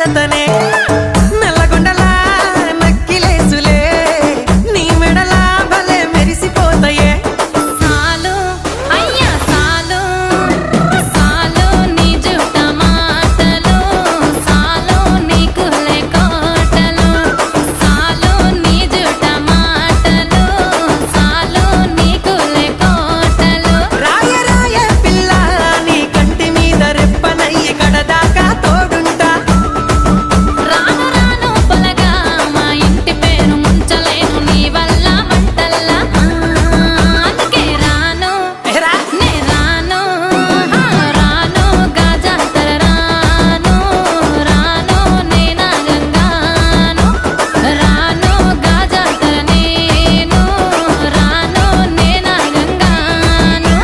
కడతనే నల్లగొండలా నక్కిలేసులే నీ మెడలా భలే మెరిసిపోతాయే సాలు అయ్యా సాలు సాలు నీ జుట్ట మాటలు సాలు నీకు లేకోటలు సాలు నీ జుట్ట మాటలు సాలు నీకు లేకోటలు రాయ రాయ పిల్ల నీ కంటి మీద రెప్పనయ్యి కడదాకా తోడుంటా రాను రాను పొలగా మా ఇంటి పేరు ముంచలేను నీ వల్ల మంటల్లా అందుకే రాను ఎహరా నే రాను రాను గాజాతర రాను రాను నేనా గంగాను రాను గాజాతర నేను రాను నేనా గంగాను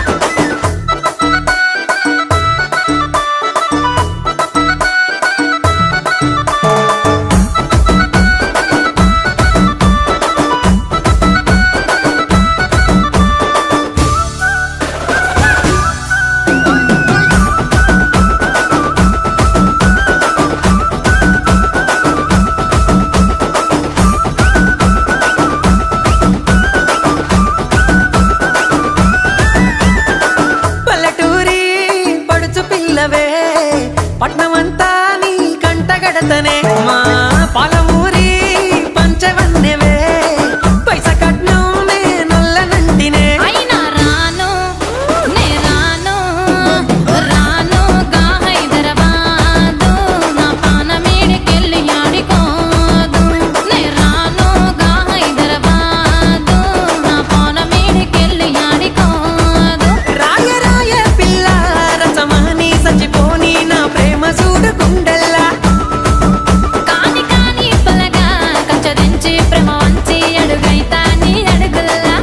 పల్లెటూరి పడుచు పిల్లవే పట్నమంతా నీ కంటగడతనే మా పాలమూరి పంచవన్నెవే పైస కట్నం నే నొల్లనంటినే అయినా రాను నే రాను రాను గా హైదరాబాదు నా పానమీడికెళ్ళి ఆడికోదు నే రాను గా హైదరాబాదు నా పానమీడికెళ్ళి ఆడికోదు రాయ రాయ పిల్ల రచమాని సచిపోని నా ప్రేమ చూడు గుండెల్లా కాని కాని పలగా కంచదించి ప్రేమ వంచి అడుగైతా నీ అడుగుల్లా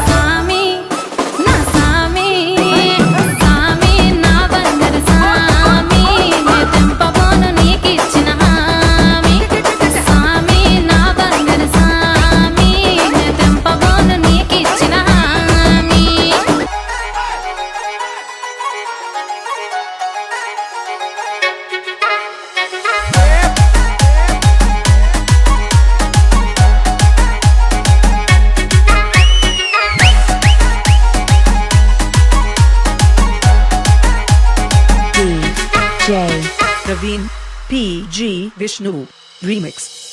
సామి నా సామి సామి నా బంగారు సామి నే తెంపబోను నీకిచ్చిన హామీ సామి నా బంగారు సామి నే తెంపబోను నీకిచ్చిన హామీ DJ Praveen PG Vishnu Remix.